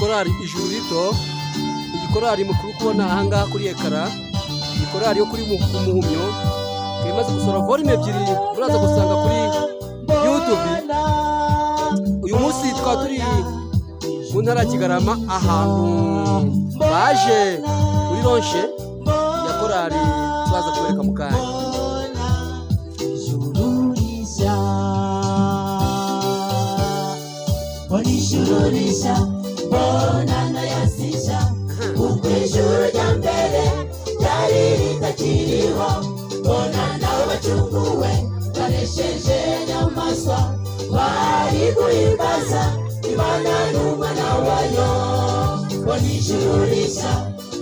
korari ijuru rito, igikorari mukuru kubona ahangaha kuri ekara, igikorari yo kuri Muhumyo, kimaze gusora volume ebyiri muraza gusanga kuri YouTube. Uyu munsi twa turi mu ntara Kigarama ahantu baje muri ronche ya korari turaza kubereka mu kanya. Onishururisha bonana yasisha ukwijuru ryambere yari ritakiriho bonana bacunguwe baresheje nyamaswa bari guhimbaza Imana n'umwana wayo. Onishururisha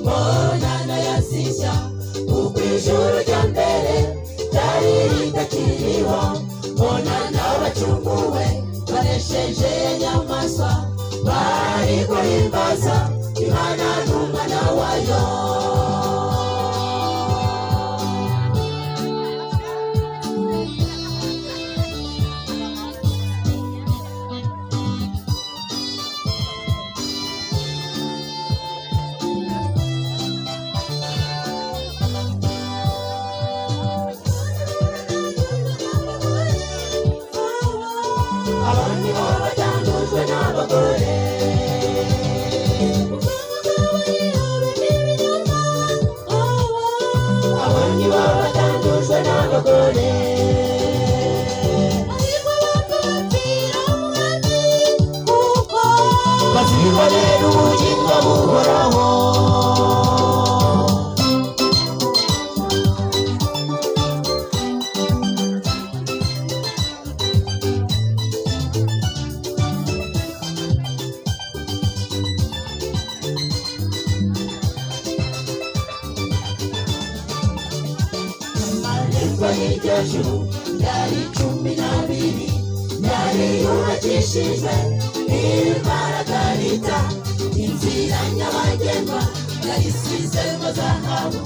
bonana yasisha ukwijuru ryambere yari ritakiriho bonana bacunguwe baresheje nyamaswa bari guhimbaza Imana n'umwana wayo. Abandi batandujwe n'abagore, abandi batandujwe n'abagore, bazibonera ubugingo buhoraho. Juru yari 12 yari yubakishijwe n'imaragarita, inzira nyabagendwa yayisizemo zahabu,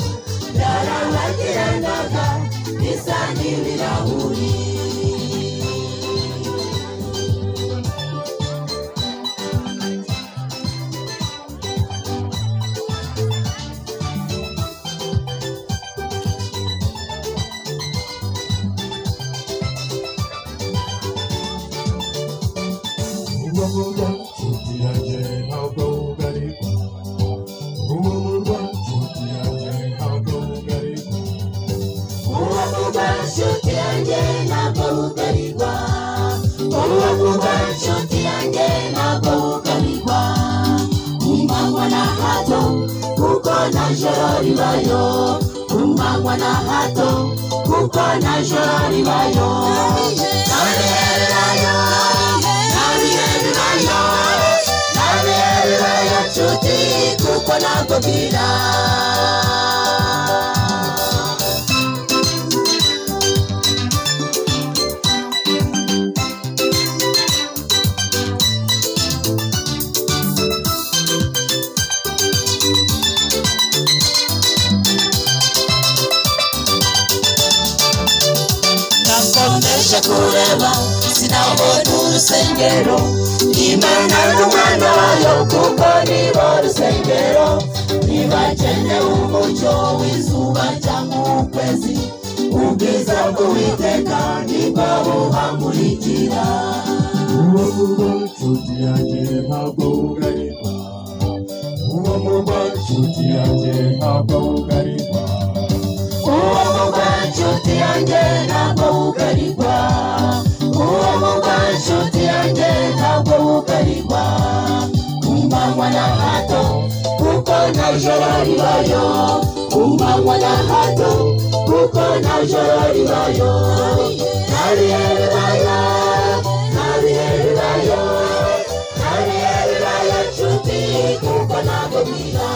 yarabagiranaga bisa n'ibirahuri. Umangwa na hato kuko na jori bayo nabihererayo nshuti kuko nakubwira. Kureba sinabona urusengero, Imana n'umwana wayo kuko nibo rusengero, ntibakeneye umucyo w'izuba cyangwa ukwezi, ubwiza bw'Uwiteka nibwo buhamurikira. Uwo murwa nshuti yanjye ntabwo ugarirwa, uwo murwa nshuti yanjye ntabwo ugarirwa, uwo murwa nshuti yanjye ntabwo ugarirwa, uwo murwa nshuti yanjye ntabwo ugarirwa, kumanywa na hato kuko nta joro ribayo, kumanywa na hato kuko nta joro ribayo, nta bihe bibayo, nta bihe bibayo, nta bihe bibayo nshuti kuko ntabwo bwira.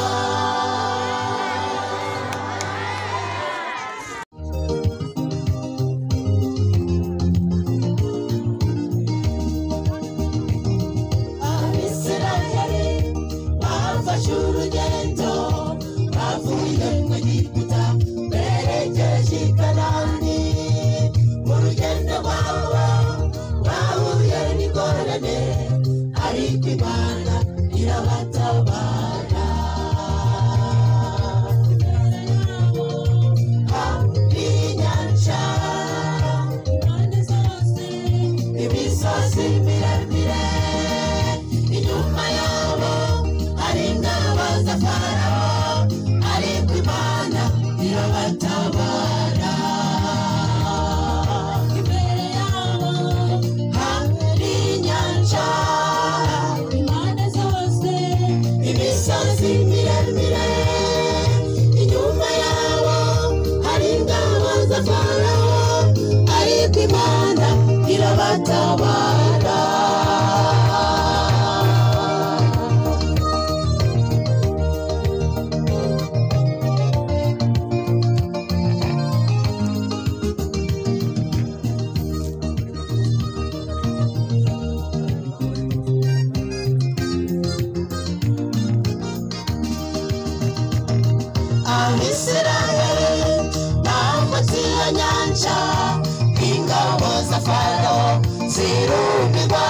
zirumirwa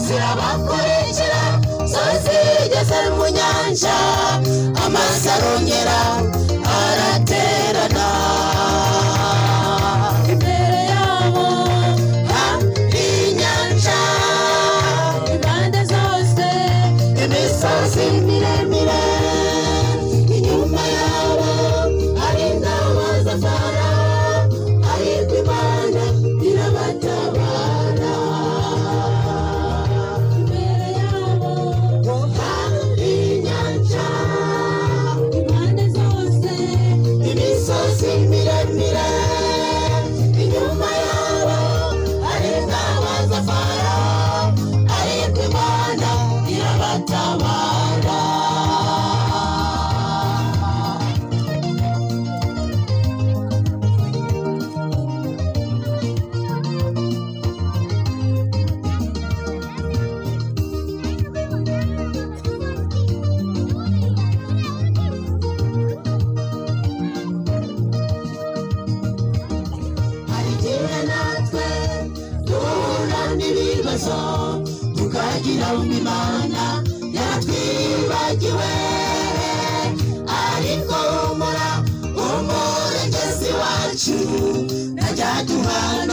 zirabakurikira zigeze mu nyanja amazi arongera araterana imbere yabo hari inyanja impande zose imisozi miremire inyuma yabo hari ingabo za Farawo ariko Imana irabatabara imbere yabo hari inyanja impande zose imisozi miremire inyuma yabo hari ingabo za Farawo ariko Imana irabatabara natwe duhura n'ibibazo tukagira Imana yaratwibagiwe ariko humura umurengezi wacu ntajya duhana